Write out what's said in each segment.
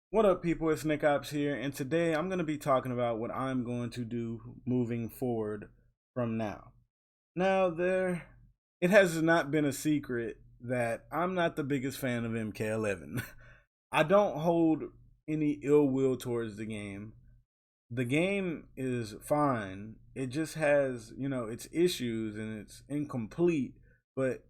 What up, people? It's Nickopz here, and today I'm going to be talking about what I'm going to do moving forward from now. Now, it has not been a secret that I'm not the biggest fan of MK11. I don't hold any ill will towards the game. The game is fine. It just has, its issues and it's incomplete, but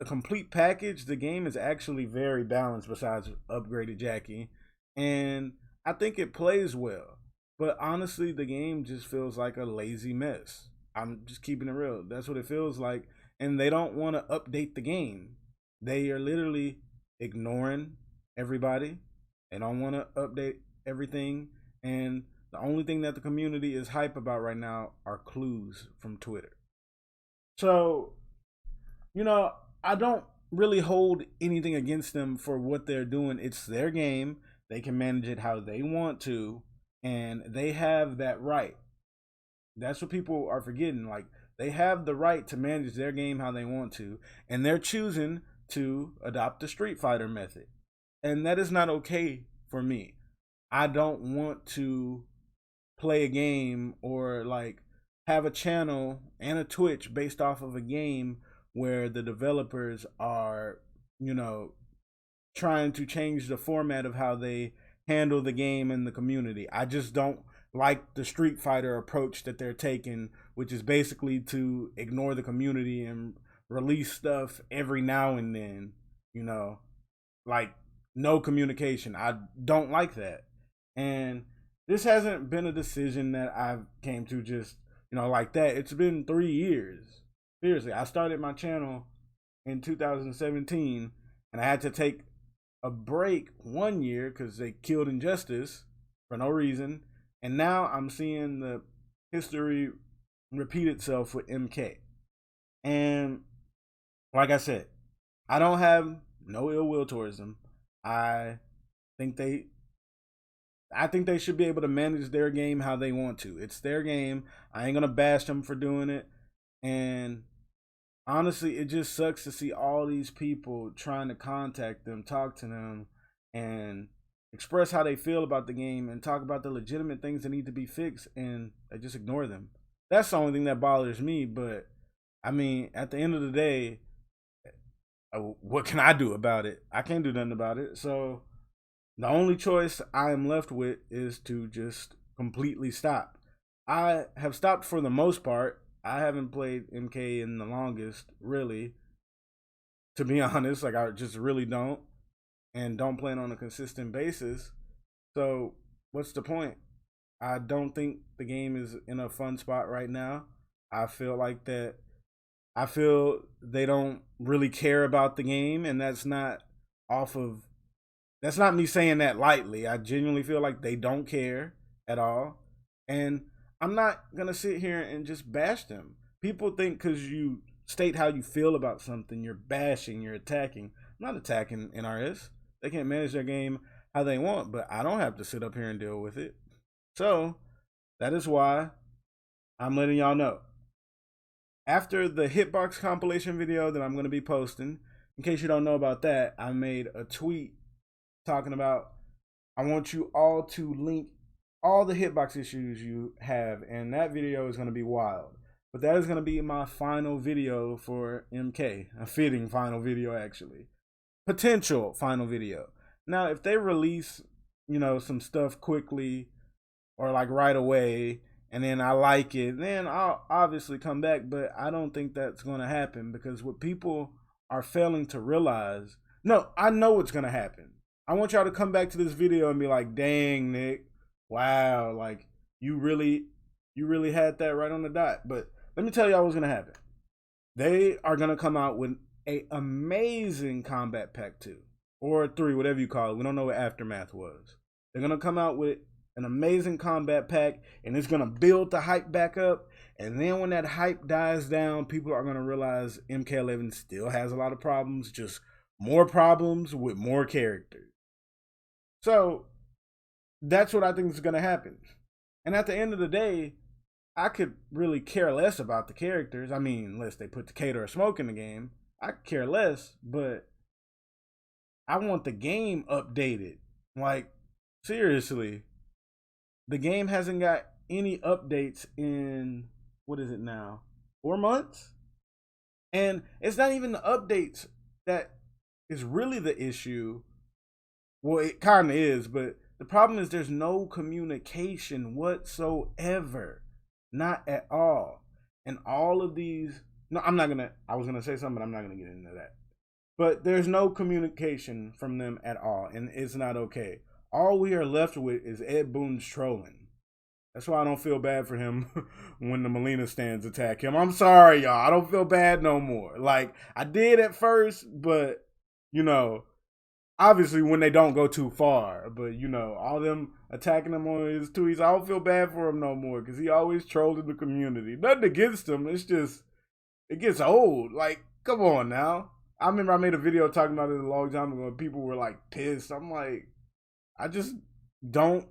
a complete package, the game is actually very balanced besides upgraded Jackie. And I think it plays well. But honestly, the game just feels like a lazy mess. I'm just keeping it real. That's what it feels like. And they don't want to update the game. They are literally ignoring everybody. They don't want to update everything. And the only thing that the community is hype about right now are clues from Twitter. So you know, I don't really hold anything against them for what they're doing. It's their game. They can manage it how they want to, and they have that right. That's what people are forgetting. Like, they have the right to manage their game how they want to, and they're choosing to adopt the Street Fighter method. And that is not okay for me. I don't want to play a game or like have a channel and a Twitch based off of a game where the developers are, you know, trying to change the format of how they handle the game and the community. I just don't like the Street Fighter approach that they're taking, which is basically to ignore the community and release stuff every now and then, you know, like no communication. I don't like that. And this hasn't been a decision that I've came to just, like that. It's been 3 years. Seriously, I started my channel in 2017 and I had to take a break 1 year because they killed Injustice for no reason. And now I'm seeing the history repeat itself with MK. And like I said, I don't have no ill will towards them. I think they I think they should be able to manage their game how they want to. It's their game. I ain't gonna bash them for doing it. And honestly, it just sucks to see all these people trying to contact them, talk to them, and express how they feel about the game and talk about the legitimate things that need to be fixed, and they just ignore them. That's the only thing that bothers me. But I mean, at the end of the day, what can I do about it? I can't do nothing about it. So the only choice I am left with is to just completely stop. I have stopped for the most part. I haven't played MK in the longest, really. To be honest, like I just really don't, and don't play it on a consistent basis. So what's the point? I don't think the game is in a fun spot right now. I feel like that. I feel they don't really care about the game, and off of that's not me saying that lightly. I genuinely feel like they don't care at all. And I'm not going to sit here and just bash them. People think because you state how you feel about something, you're bashing, you're attacking. I'm not attacking NRS. They can't manage their game how they want, but I don't have to sit up here and deal with it. So that is why I'm letting y'all know. After the Hitbox compilation video that I'm going to be posting, in case you don't know about that, I made a tweet talking about I want you all to link all the hitbox issues you have, and that video is going to be wild. But that is going to be my final video for MK, a fitting final video actually. Potential final video. Now, if they release, some stuff quickly or like right away, and then I like it, then I'll obviously come back, but I don't think that's going to happen because what people are failing to realize, no, I know what's going to happen. I want y'all to come back to this video and be like, dang, Nick, wow, like you really had that right on the dot. But let me tell y'all what's gonna happen. They are gonna come out with a amazing combat pack 2 or 3, whatever you call it. We don't know what Aftermath was. They're gonna come out with an amazing combat pack, and it's gonna build the hype back up. And then when that hype dies down, people are gonna realize MK11 still has a lot of problems, just more problems with more characters. So that's what I think is going to happen. And at the end of the day, I could really care less about the characters. I mean, unless they put Decatur or Smoke in the game, I could care less. But I want the game updated. Like, seriously, the game hasn't got any updates in, what is it now? 4 months? And it's not even the updates that is really the issue. Well, it kind of is, but the problem is there's no communication whatsoever. Not at all. And all of these, no, I was gonna say something, but I'm not gonna get into that. But there's no communication from them at all, and it's not okay. All we are left with is Ed Boon's trolling. That's why I don't feel bad for him when the Molina stands attack him. I'm sorry, y'all. I don't feel bad no more. Like, I did at first, but, you know, obviously when they don't go too far. But, you know, all them attacking him on his tweets, I don't feel bad for him no more because he always trolled in the community. Nothing against him. It's just, it gets old. Like, come on now. I remember I made a video talking about it a long time ago and people were like pissed. I'm like, I just don't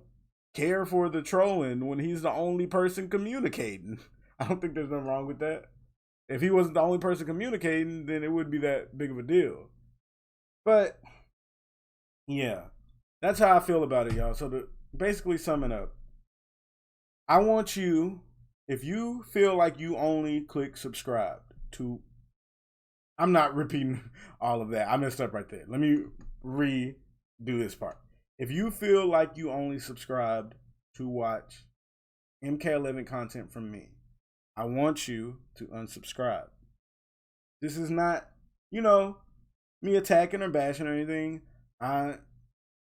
care for the trolling when he's the only person communicating. I don't think there's nothing wrong with that. If he wasn't the only person communicating, then it wouldn't be that big of a deal. But yeah, that's how I feel about it, y'all. So to basically sum it up, I want you, if you feel like you only click subscribe to, I'm not repeating all of that. I messed up right there. Let me redo this part. If you feel like you only subscribed to watch MK11 content from me, I want you to unsubscribe. This is not, you know, me attacking or bashing or anything. I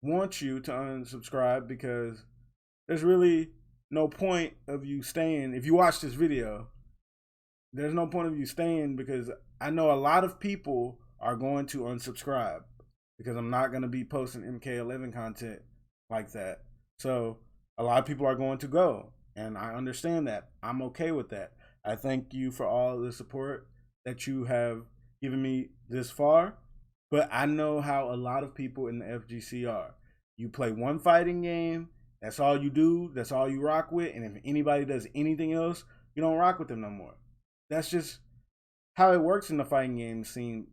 want you to unsubscribe because there's really no point of you staying. If you watch this video, there's no point of you staying because I know a lot of people are going to unsubscribe because I'm not going to be posting MK11 content like that. So a lot of people are going to go, and I understand that. I'm okay with that. I thank you for all the support that you have given me this far, but I know how a lot of people in the FGC are. You play one fighting game, that's all you do, that's all you rock with, and if anybody does anything else, you don't rock with them no more. That's just how it works in the fighting game scene,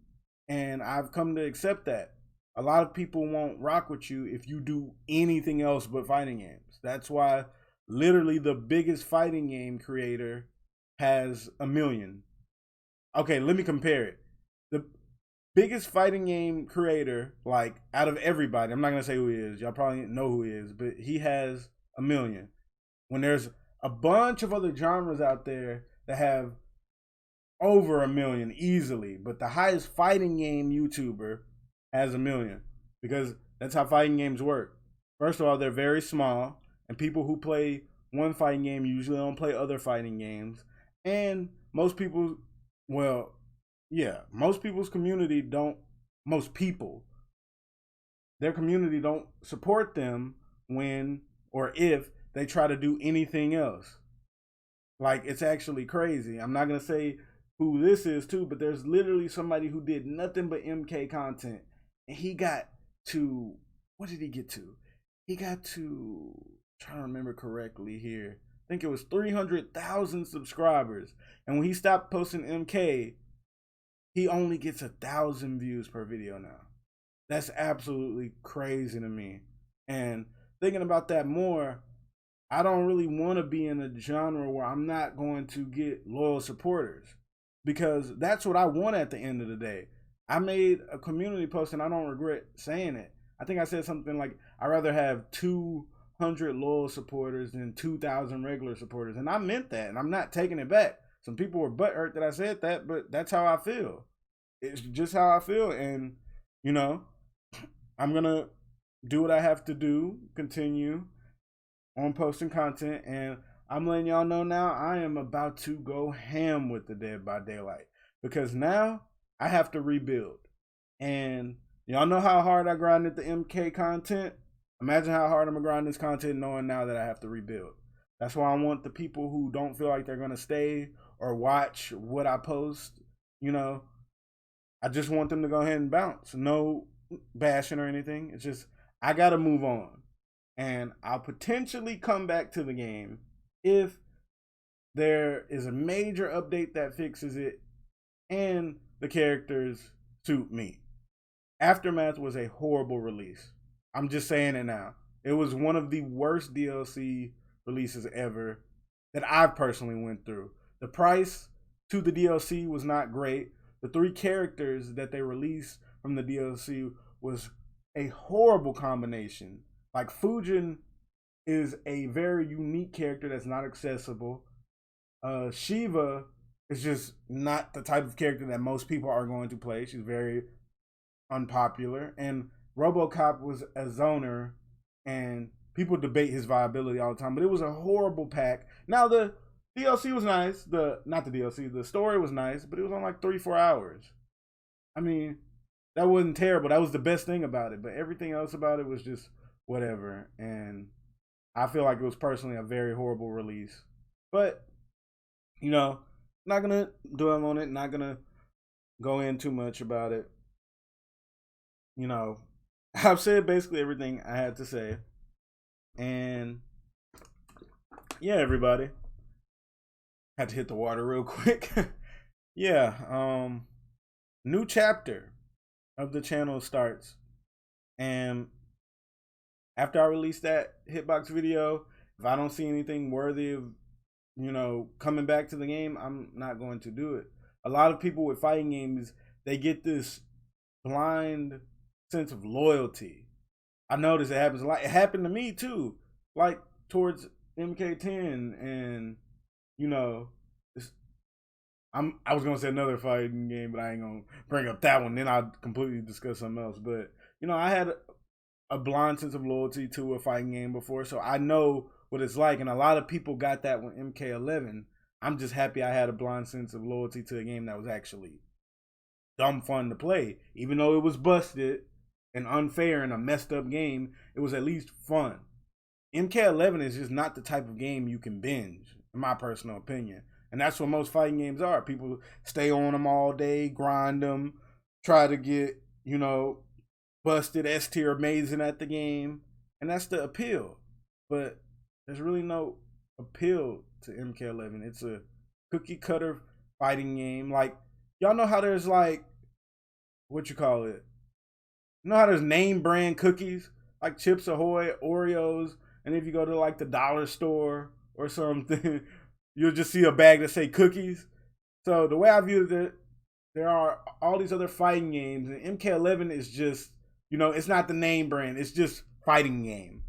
and I've come to accept that. A lot of people won't rock with you if you do anything else but fighting games. That's why literally the biggest fighting game creator has 1 million. Okay, let me compare it. The biggest fighting game creator, like out of everybody, I'm not gonna say who he is. Y'all probably know who he is, but he has 1 million. When there's a bunch of other genres out there that have over 1 million easily, but the highest fighting game YouTuber has 1 million because that's how fighting games work. First of all, they're very small, and people who play one fighting game usually don't play other fighting games. And most people, well, yeah, most people's community don't, most people, their community don't support them when or if they try to do anything else. Like, it's actually crazy. I'm not going to say who this is too, but there's literally somebody who did nothing but MK content. And he got to, what did he get to? He got to, trying to remember correctly here, I think it was 300,000 subscribers. And when he stopped posting MK, he only gets 1,000 views per video now. That's absolutely crazy to me. And thinking about that more, I don't really want to be in a genre where I'm not going to get loyal supporters, because that's what I want at the end of the day. I made a community post and I don't regret saying it. I think I said something like, I'd rather have 200 loyal supporters than 2,000 regular supporters. And I meant that, and I'm not taking it back. Some people were butthurt that I said that, but that's how I feel. It's just how I feel. And, you know, I'm going to do what I have to do, continue on posting content, and I'm letting y'all know now I am about to go ham with the Dead by Daylight, because now I have to rebuild. And y'all know how hard I grinded the MK content. Imagine how hard I'm gonna grind this content knowing now that I have to rebuild. That's why I want the people who don't feel like they're gonna stay or watch what I post, you know, I just want them to go ahead and bounce. No bashing or anything. It's just, I gotta move on. And I'll potentially come back to the game if there is a major update that fixes it and the characters suit me. Aftermath was a horrible release. I'm just saying it now. It was one of the worst DLC releases ever that I've personally went through. The price to the DLC was not great. The 3 characters that they released from the DLC was a horrible combination. Like Fujin is a very unique character that's not accessible. Shiva is just not the type of character that most people are going to play. She's very unpopular. And RoboCop was a zoner, and people debate his viability all the time. But it was a horrible pack. Now the DLC was nice. Not the DLC. The story was nice, but it was on like 3-4 hours. I mean, that wasn't terrible. That was the best thing about it. But everything else about it was just whatever. And I feel like it was personally a very horrible release. But not gonna dwell on it. Not gonna go in too much about it. I've said basically everything I had to say. And yeah, everybody. Had to hit the water real quick. Yeah, new chapter of the channel starts. And after I release that hitbox video, if I don't see anything worthy of, coming back to the game, I'm not going to do it. A lot of people with fighting games, they get this blind sense of loyalty. I notice it happens a lot. It happened to me too, like towards MK10, and I was gonna say another fighting game, but I ain't gonna bring up that one. Then I'll completely discuss something else. But I had a blind sense of loyalty to a fighting game before, so I know what it's like. And a lot of people got that with MK11. I'm just happy I had a blind sense of loyalty to a game that was actually dumb fun to play, even though it was busted and unfair and a messed up game. It was at least fun. MK11 is just not the type of game you can binge, in my personal opinion. And that's what most fighting games are. People stay on them all day, grind them, try to get, busted S tier amazing at the game. And that's the appeal. But there's really no appeal to MK11. It's a cookie cutter fighting game. Like, y'all know how there's like, what you call it? You know how there's name brand cookies? Like Chips Ahoy, Oreos. And if you go to like the dollar store or something, you'll just see a bag that say cookies. So the way I view it, there are all these other fighting games, and MK11 is just, it's not the name brand. It's just fighting game.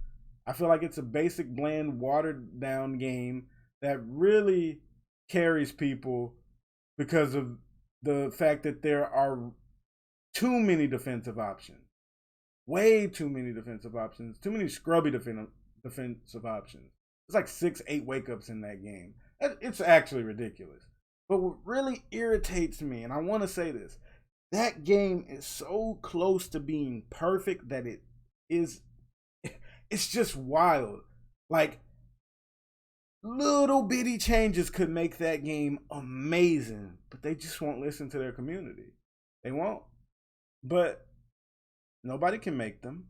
I feel like it's a basic, bland, watered down game that really carries people because of the fact that there are too many defensive options. Way too many defensive options. Too many scrubby defensive options. It's like 6-8 wake ups in that game. It's actually ridiculous. But what really irritates me, and I want to say this, that game is so close to being perfect that it's just wild. Like, little bitty changes could make that game amazing, but they just won't listen to their community. They won't. But nobody can make them.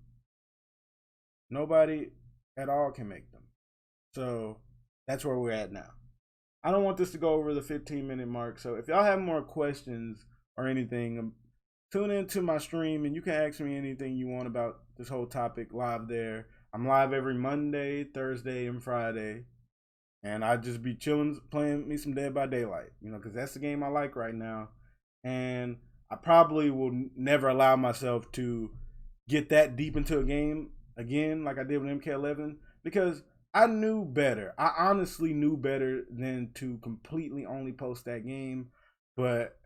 Nobody at all can make them. So that's where we're at now. I don't want this to go over the 15-minute mark. So if y'all have more questions or anything, tune into my stream and you can ask me anything you want about this whole topic live there. I'm live every Monday, Thursday, and Friday. And I just be chilling, playing me some Dead by Daylight, because that's the game I like right now. And I probably will never allow myself to get that deep into a game again like I did with MK11 because I knew better. I honestly knew better than to completely only post that game. But,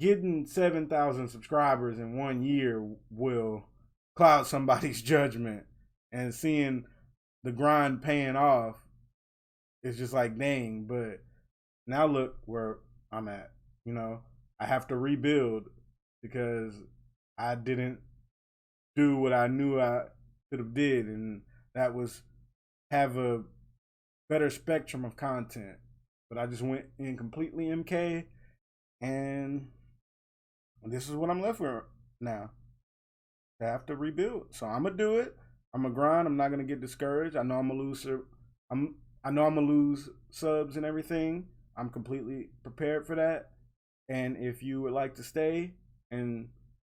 getting 7,000 subscribers in 1 year will cloud somebody's judgment. And seeing the grind paying off is just like, dang. But now look where I'm at. I have to rebuild because I didn't do what I knew I could have did. And that was have a better spectrum of content. But I just went in completely MK, and this is what I'm left with now. I have to rebuild. So I'm gonna do it. I'm gonna grind. I'm not gonna get discouraged. I know I'm gonna lose. I know I'm gonna lose subs and everything. I'm completely prepared for that. And if you would like to stay and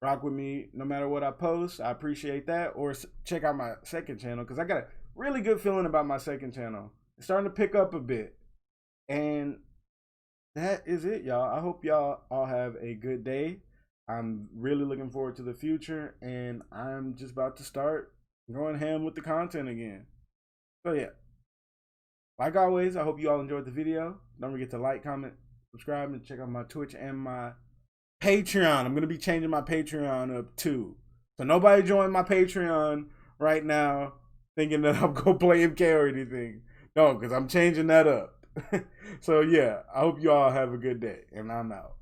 rock with me no matter what I post. I appreciate that. Or check out my second channel, because I got a really good feeling about my second channel. It's starting to pick up a bit. And that is it, y'all. I hope y'all all have a good day. I'm really looking forward to the future, and I'm just about to start going ham with the content again. So yeah, like always, I hope you all enjoyed the video. Don't forget to like, comment, subscribe, and check out my Twitch and my Patreon. I'm going to be changing my Patreon up too. So nobody join my Patreon right now thinking that I'm going to play MK or anything. No, because I'm changing that up. So yeah, I hope you all have a good day, and I'm out.